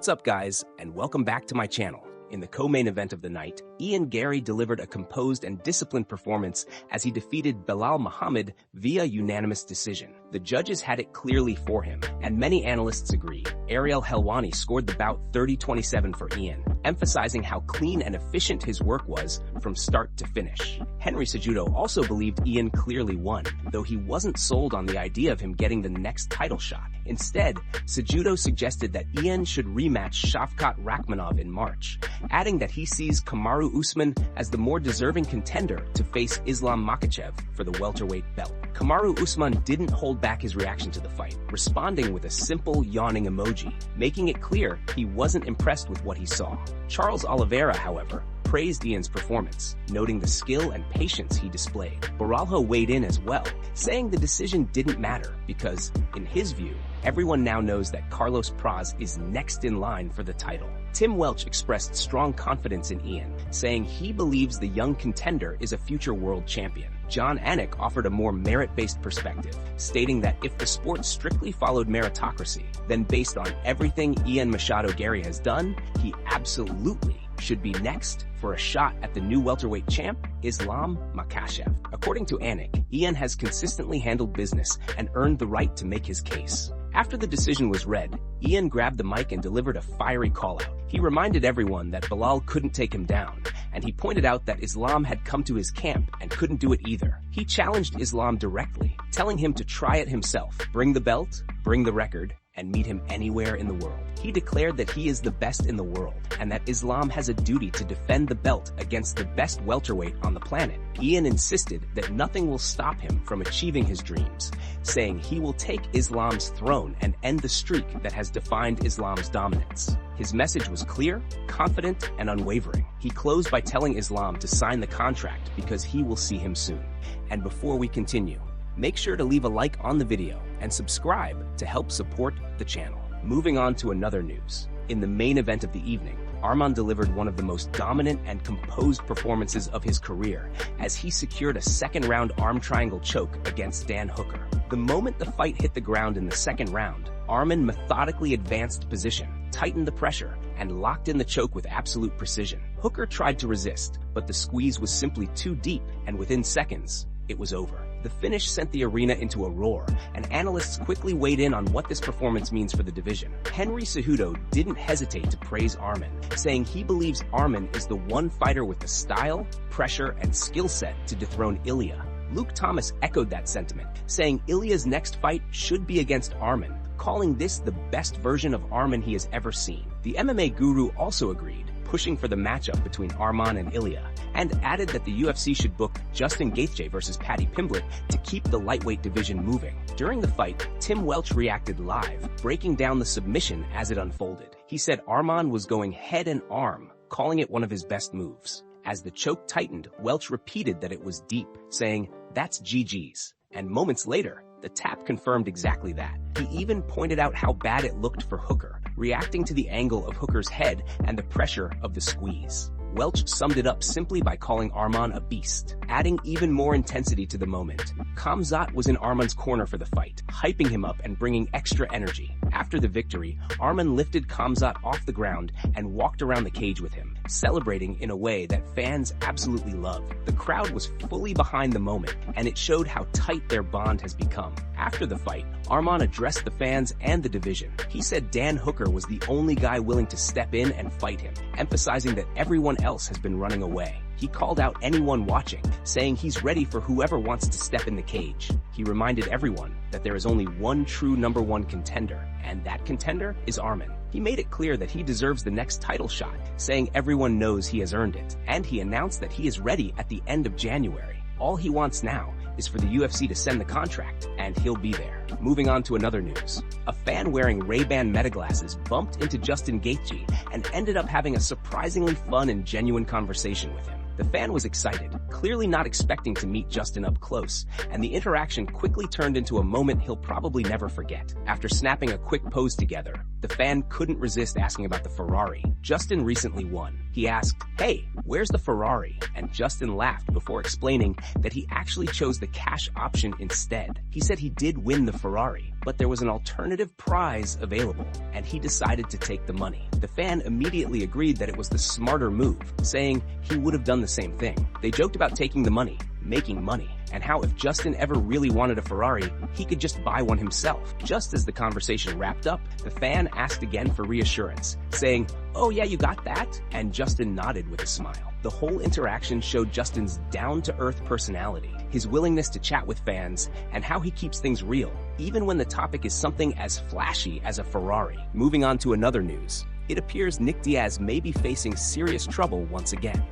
What's up, guys, and welcome back to my channel. In the co-main event of the night, Ian Garry delivered a composed and disciplined performance as he defeated Belal Muhammad via unanimous decision. The judges had it clearly for him, and many analysts agree. Ariel Helwani scored the bout 30-27 for Ian, emphasizing how clean and efficient his work was from start to finish. Henry Cejudo also believed Ian clearly won, though he wasn't sold on the idea of him getting the next title shot. Instead, Cejudo suggested that Ian should rematch Shavkat Rakhmonov in March, adding that he sees Kamaru Usman as the more deserving contender to face Islam Makhachev for the welterweight belt. Kamaru Usman didn't hold back his reaction to the fight, responding with a simple yawning emoji, making it clear he wasn't impressed with what he saw. Charles Oliveira, however, praised Ian's performance, noting the skill and patience he displayed. Baralho weighed in as well, saying the decision didn't matter because, in his view, everyone now knows that Carlos Praz is next in line for the title. Tim Welch expressed strong confidence in Ian, saying he believes the young contender is a future world champion. John Anik offered a more merit-based perspective, stating that if the sport strictly followed meritocracy, then based on everything Ian Machado Garry has done, he absolutely should be next for a shot at the new welterweight champ, Islam Makhachev. According to Anik, Ian has consistently handled business and earned the right to make his case. After the decision was read, Ian grabbed the mic and delivered a fiery call-out. He reminded everyone that Belal couldn't take him down, and he pointed out that Islam had come to his camp and couldn't do it either. He challenged Islam directly, telling him to try it himself, bring the belt, bring the record, and meet him anywhere in the world. He declared that he is the best in the world, and that Islam has a duty to defend the belt against the best welterweight on the planet. Ian insisted that nothing will stop him from achieving his dreams, saying he will take Islam's throne and end the streak that has defined Islam's dominance. His message was clear, confident, and unwavering. He closed by telling Islam to sign the contract because he will see him soon. And before we continue, make sure to leave a like on the video and subscribe to help support the channel. Moving on to another news. In the main event of the evening, Arman delivered one of the most dominant and composed performances of his career as he secured a second-round arm triangle choke against Dan Hooker. The moment the fight hit the ground in the second round, Arman methodically advanced position, tightened the pressure, and locked in the choke with absolute precision. Hooker tried to resist, but the squeeze was simply too deep, and within seconds, it was over. The finish sent the arena into a roar, and analysts quickly weighed in on what this performance means for the division. Henry Cejudo didn't hesitate to praise Arman, saying he believes Arman is the one fighter with the style, pressure, and skill set to dethrone Ilya. Luke Thomas echoed that sentiment, saying Ilya's next fight should be against Arman, calling this the best version of Arman he has ever seen. The MMA guru also agreed, pushing for the matchup between Arman and Ilya, and added that the UFC should book Justin Gaethje versus Paddy Pimblett to keep the lightweight division moving. During the fight, Tim Welch reacted live, breaking down the submission as it unfolded. He said Arman was going head and arm, calling it one of his best moves. As the choke tightened, Welch repeated that it was deep, saying, "That's GG's." And moments later, the tap confirmed exactly that. He even pointed out how bad it looked for Hooker, reacting to the angle of Hooker's head and the pressure of the squeeze. Welch summed it up simply by calling Arman a beast, adding even more intensity to the moment. Khamzat was in Arman's corner for the fight, hyping him up and bringing extra energy. After the victory, Arman lifted Khamzat off the ground and walked around the cage with him, celebrating in a way that fans absolutely loved. The crowd was fully behind the moment, and it showed how tight their bond has become. After the fight, Arman addressed the fans and the division. He said Dan Hooker was the only guy willing to step in and fight him, emphasizing that everyone else has been running away. He called out anyone watching, saying he's ready for whoever wants to step in the cage. He reminded everyone that there is only one true #1 contender, and that contender is Arman. He made it clear that he deserves the next title shot, saying everyone knows he has earned it, and he announced that he is ready at the end of January. All he wants now is for the UFC to send the contract, and he'll be there. Moving on to another news. A fan wearing Ray-Ban metaglasses bumped into Justin Gaethje and ended up having a surprisingly fun and genuine conversation with him. The fan was excited, clearly not expecting to meet Justin up close, and the interaction quickly turned into a moment he'll probably never forget. After snapping a quick pose together, the fan couldn't resist asking about the Ferrari Justin recently won. He asked, "Hey, where's the Ferrari?" And Justin laughed before explaining that he actually chose the cash option instead. He said he did win the Ferrari, but there was an alternative prize available, and he decided to take the money. The fan immediately agreed that it was the smarter move, saying he would have done the same thing. They joked about taking the money, making money, and how if Justin ever really wanted a Ferrari, he could just buy one himself. Just as the conversation wrapped up, the fan asked again for reassurance, saying, "Oh yeah, you got that?" And Justin nodded with a smile. The whole interaction showed Justin's down-to-earth personality, his willingness to chat with fans, and how he keeps things real, even when the topic is something as flashy as a Ferrari. Moving on to another news, it appears Nick Diaz may be facing serious trouble once again.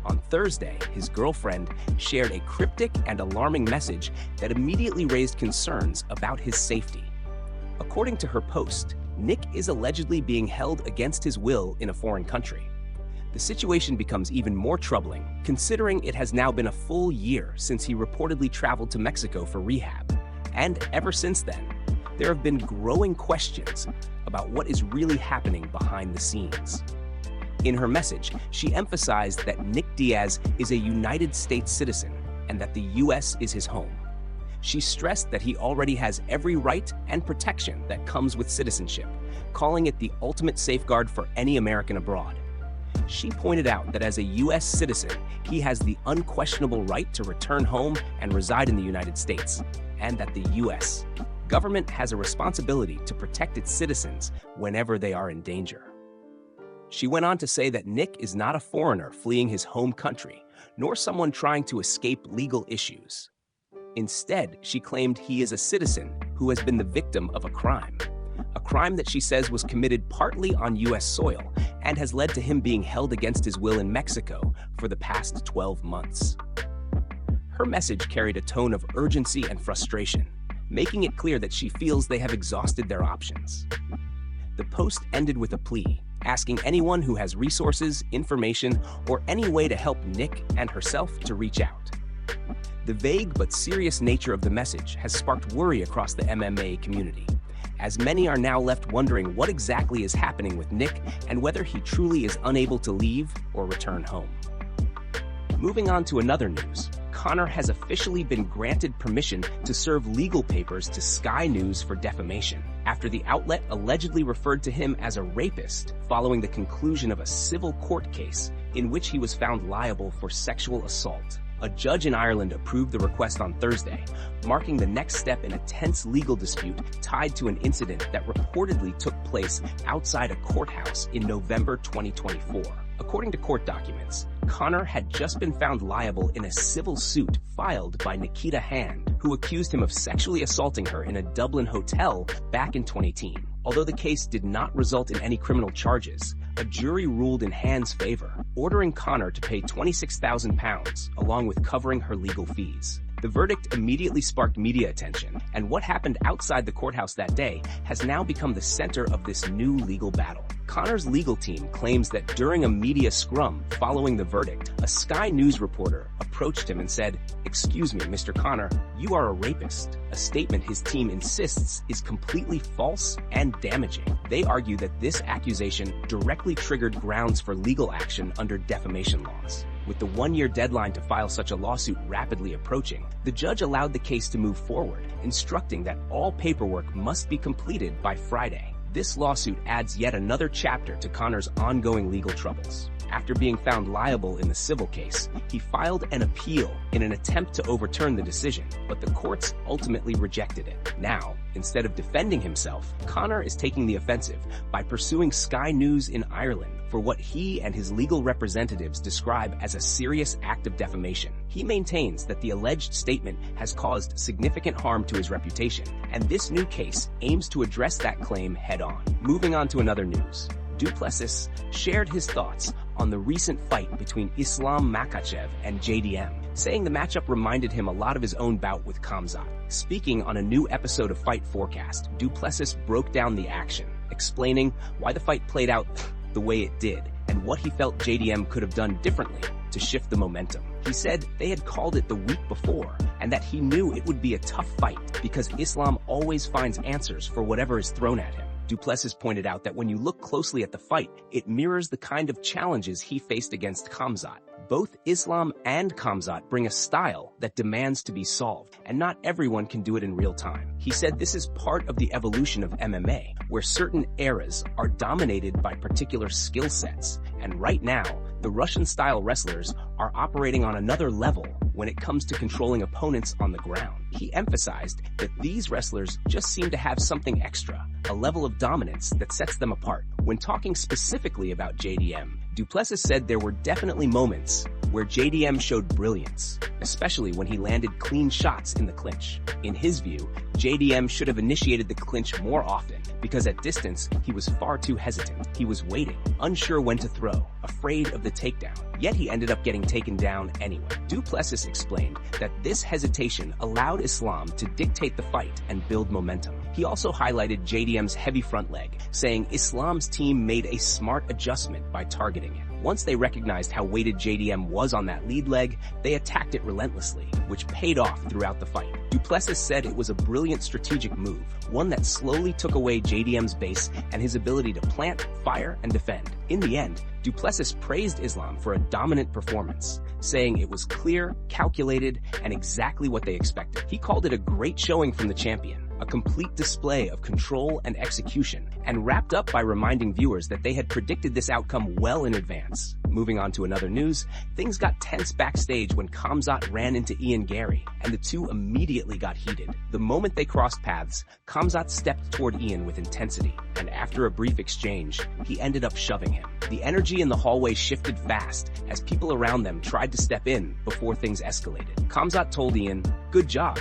On Thursday, his girlfriend shared a cryptic and alarming message that immediately raised concerns about his safety. According to her post, Nick is allegedly being held against his will in a foreign country. The situation becomes even more troubling, considering it has now been a full year since he reportedly traveled to Mexico for rehab. And ever since then, there have been growing questions about what is really happening behind the scenes. In her message, she emphasized that Nick Diaz is a United States citizen and that the U.S. is his home. She stressed that he already has every right and protection that comes with citizenship, calling it the ultimate safeguard for any American abroad. She pointed out that as a U.S. citizen, he has the unquestionable right to return home and reside in the United States, and that the U.S. government has a responsibility to protect its citizens whenever they are in danger. She went on to say that Nick is not a foreigner fleeing his home country, nor someone trying to escape legal issues. Instead, she claimed he is a citizen who has been the victim of a crime that she says was committed partly on U.S. soil and has led to him being held against his will in Mexico for the past 12 months. Her message carried a tone of urgency and frustration, making it clear that she feels they have exhausted their options. The post ended with a plea, asking anyone who has resources, information, or any way to help Nick and herself to reach out. The vague but serious nature of the message has sparked worry across the MMA community, as many are now left wondering what exactly is happening with Nick and whether he truly is unable to leave or return home. Moving on to another news, Conor has officially been granted permission to serve legal papers to Sky News for defamation, after the outlet allegedly referred to him as a rapist following the conclusion of a civil court case in which he was found liable for sexual assault. A judge in Ireland approved the request on Thursday, marking the next step in a tense legal dispute tied to an incident that reportedly took place outside a courthouse in November 2024. According to court documents, Conor had just been found liable in a civil suit filed by Nikita Hand, who accused him of sexually assaulting her in a Dublin hotel back in 2018. Although the case did not result in any criminal charges, a jury ruled in Hand's favor, ordering Conor to pay £26,000 along with covering her legal fees. The verdict immediately sparked media attention, and what happened outside the courthouse that day has now become the center of this new legal battle. Conor's legal team claims that during a media scrum following the verdict, a Sky News reporter approached him and said, "Excuse me, Mr. Conor, you are a rapist," a statement his team insists is completely false and damaging. They argue that this accusation directly triggered grounds for legal action under defamation laws. With the one-year deadline to file such a lawsuit rapidly approaching, the judge allowed the case to move forward, instructing that all paperwork must be completed by Friday. This lawsuit adds yet another chapter to Conor's ongoing legal troubles. After being found liable in the civil case, he filed an appeal in an attempt to overturn the decision, but the courts ultimately rejected it. Now, instead of defending himself, Conor is taking the offensive by pursuing Sky News in Ireland for what he and his legal representatives describe as a serious act of defamation. He maintains that the alleged statement has caused significant harm to his reputation, and this new case aims to address that claim head-on. Moving on to another news. Plessis shared his thoughts on the recent fight between Islam Makhachev and JDM, saying the matchup reminded him a lot of his own bout with Khamzat. Speaking on a new episode of Fight Forecast, Plessis broke down the action, explaining why the fight played out the way it did and what he felt JDM could have done differently to shift the momentum. He said they had called it the week before and that he knew it would be a tough fight because Islam always finds answers for whatever is thrown at him. Du Plessis pointed out that when you look closely at the fight, it mirrors the kind of challenges he faced against Khamzat. Both Islam and Khamzat bring a style that demands to be solved, and not everyone can do it in real time. He said this is part of the evolution of MMA, where certain eras are dominated by particular skill sets, and right now, the Russian-style wrestlers are operating on another level when it comes to controlling opponents on the ground. He emphasized that these wrestlers just seem to have something extra, a level of dominance that sets them apart. When talking specifically about JDM, Du Plessis said there were definitely moments where JDM showed brilliance, especially when he landed clean shots in the clinch. In his view, JDM should have initiated the clinch more often because at distance, he was far too hesitant. He was waiting, unsure when to throw, afraid of the takedown. Yet he ended up getting taken down anyway. Du Plessis explained that this hesitation allowed Islam to dictate the fight and build momentum. He also highlighted JDM's heavy front leg, saying Islam's team made a smart adjustment by targeting it. Once they recognized how weighted JDM was on that lead leg, they attacked it relentlessly, which paid off throughout the fight. Du Plessis said it was a brilliant strategic move, one that slowly took away JDM's base and his ability to plant, fire, and defend. In the end, Du Plessis praised Islam for a dominant performance, saying it was clear, calculated, and exactly what they expected. He called it a great showing from the champion, a complete display of control and execution, and wrapped up by reminding viewers that they had predicted this outcome well in advance. Moving on to another news, things got tense backstage when Khamzat ran into Ian Garry, and the two immediately got heated. The moment they crossed paths, Khamzat stepped toward Ian with intensity, and after a brief exchange, he ended up shoving him. The energy in the hallway shifted fast as people around them tried to step in before things escalated. Khamzat told Ian, good job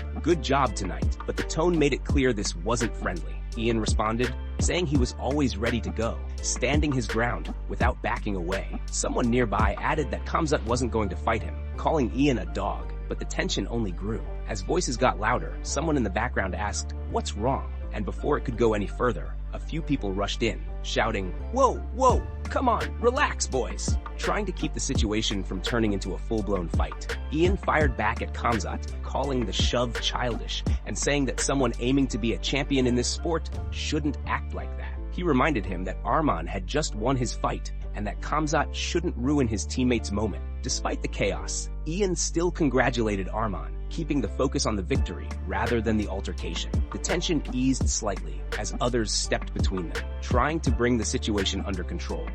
tonight," but the tone made it clear this wasn't friendly. Ian responded, saying he was always ready to go, standing his ground without backing away. Someone nearby added that Khamzat wasn't going to fight him, calling Ian a dog, but the tension only grew. As voices got louder, someone in the background asked, "What's wrong?" And before it could go any further, a few people rushed in, shouting, Whoa, come on, relax, boys," trying to keep the situation from turning into a full-blown fight. Ian fired back at Khamzat, calling the shove childish and saying that someone aiming to be a champion in this sport shouldn't act like that. He reminded him that Arman had just won his fight and that Khamzat shouldn't ruin his teammate's moment. Despite the chaos, Ian still congratulated Arman, keeping the focus on the victory rather than the altercation. The tension eased slightly as others stepped between them, trying to bring the situation under control.